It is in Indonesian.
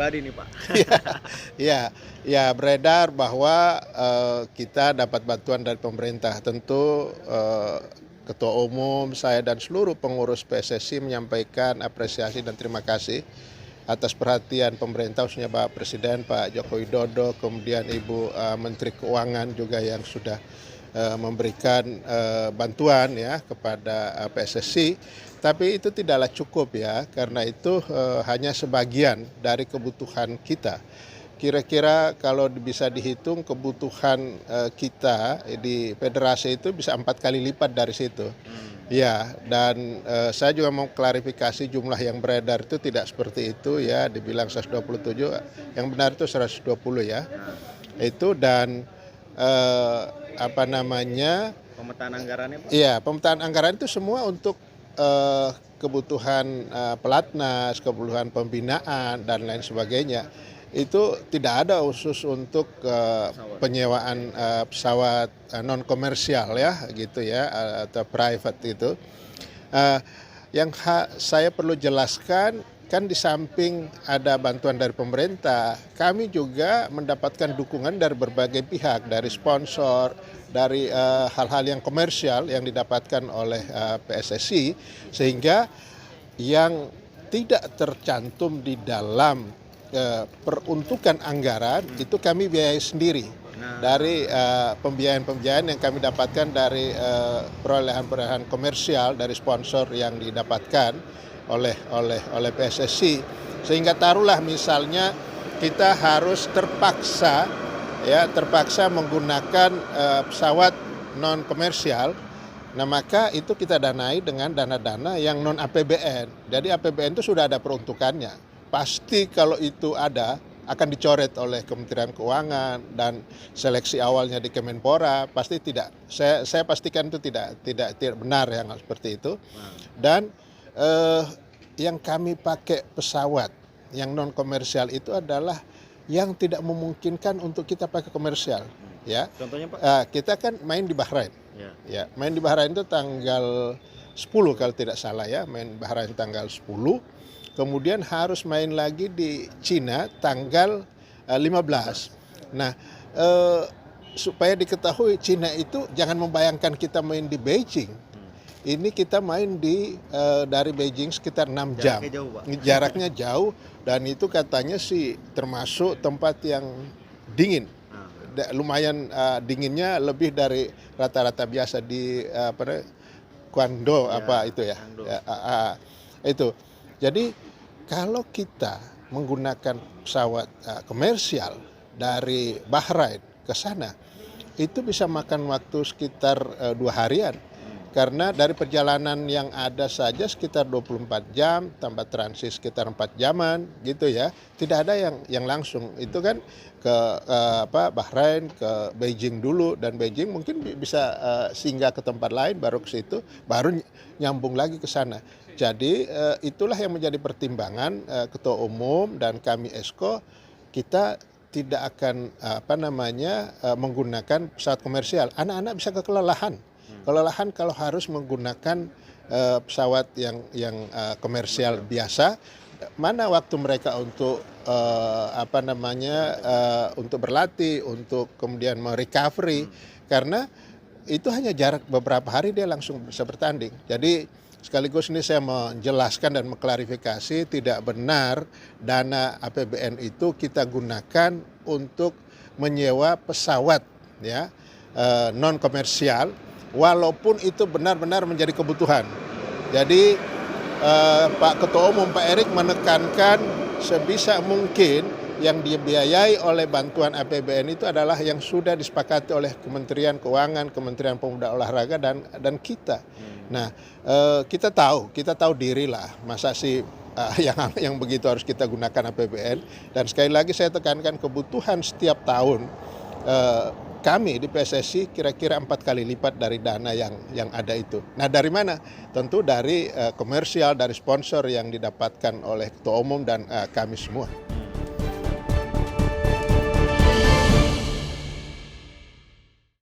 pribadi nih Pak. Ya, ya beredar bahwa kita dapat bantuan dari pemerintah. Tentu Ketua Umum, saya dan seluruh pengurus PSSI menyampaikan apresiasi dan terima kasih atas perhatian pemerintah, khususnya Pak Presiden Pak Joko Widodo, kemudian Ibu Menteri Keuangan juga yang sudah memberikan bantuan ya kepada PSSI. Tapi itu tidaklah cukup ya, karena itu hanya sebagian dari kebutuhan kita. Kira-kira kalau bisa dihitung kebutuhan kita di federasi itu bisa 4 kali lipat dari situ. Ya, dan saya juga mau klarifikasi jumlah yang beredar itu tidak seperti itu ya, dibilang 127, yang benar itu 120 ya. Itu dan Pemetaan anggarannya Pak? Iya, pemetaan anggaran itu semua untuk kebutuhan pelatnas, kebutuhan pembinaan dan lain sebagainya. Itu tidak ada khusus untuk penyewaan pesawat non komersial ya gitu ya, atau private itu. Yang saya perlu jelaskan, kan di samping ada bantuan dari pemerintah, kami juga mendapatkan dukungan dari berbagai pihak, dari sponsor, dari hal-hal yang komersial yang didapatkan oleh PSSI, sehingga yang tidak tercantum di dalam peruntukan anggaran itu kami biayai sendiri dari pembiayaan-pembiayaan yang kami dapatkan dari perolehan-perolehan komersial dari sponsor yang didapatkan oleh PSSI, sehingga taruhlah misalnya kita harus terpaksa menggunakan pesawat non komersial. Nah maka itu kita danai dengan dana-dana yang non APBN. Jadi APBN itu sudah ada peruntukannya. Pasti kalau itu ada akan dicoret oleh Kementerian Keuangan, dan seleksi awalnya di Kemenpora pasti tidak. Saya pastikan itu tidak benar yang seperti itu. Dan yang kami pakai pesawat yang non komersial itu adalah yang tidak memungkinkan untuk kita pakai komersial. Ya. Contohnya Pak? Kita kan main di Bahrain. Ya. Main di Bahrain itu tanggal 10 kalau tidak salah ya, main Bahrain tanggal 10. Kemudian harus main lagi di Cina tanggal 15. Nah, supaya diketahui Cina itu jangan membayangkan kita main di Beijing. Ini kita main dari Beijing sekitar 6 jam. Jaraknya jauh, Pak. Jaraknya jauh, dan itu katanya sih termasuk tempat yang dingin. Lumayan dinginnya lebih dari rata-rata biasa di Guangdong itu ya. Itu. Jadi kalau kita menggunakan pesawat komersial dari Bahrain ke sana, itu bisa makan waktu sekitar 2 harian. Karena dari perjalanan yang ada saja sekitar 24 jam, tambah transit sekitar 4 jaman gitu ya. Tidak ada yang langsung. Itu kan ke Bahrain, ke Beijing dulu, dan Beijing mungkin bisa singgah ke tempat lain, baru ke situ, baru nyambung lagi ke sana. Jadi itulah yang menjadi pertimbangan Ketua Umum dan kami Esko, kita tidak akan menggunakan pesawat komersial. Anak-anak bisa kelelahan kalau harus menggunakan pesawat yang komersial biasa. Mana waktu mereka untuk untuk berlatih, untuk kemudian merecovery, karena itu hanya jarak beberapa hari dia langsung bisa bertanding. Jadi sekaligus ini saya menjelaskan dan mengklarifikasi, tidak benar dana APBN itu kita gunakan untuk menyewa pesawat ya non komersial, walaupun itu benar-benar menjadi kebutuhan. Jadi Pak Ketua Umum Pak Erik menekankan sebisa mungkin yang dibiayai oleh bantuan APBN itu adalah yang sudah disepakati oleh Kementerian Keuangan, Kementerian Pemuda Olahraga dan kita. Nah, kita tahu diri lah, masa sih yang begitu harus kita gunakan APBN. Dan sekali lagi saya tekankan, kebutuhan setiap tahun kami di PSSI kira-kira 4 kali lipat dari dana yang ada itu. Nah, dari mana? Tentu dari komersial, dari sponsor yang didapatkan oleh Ketua Umum dan kami semua.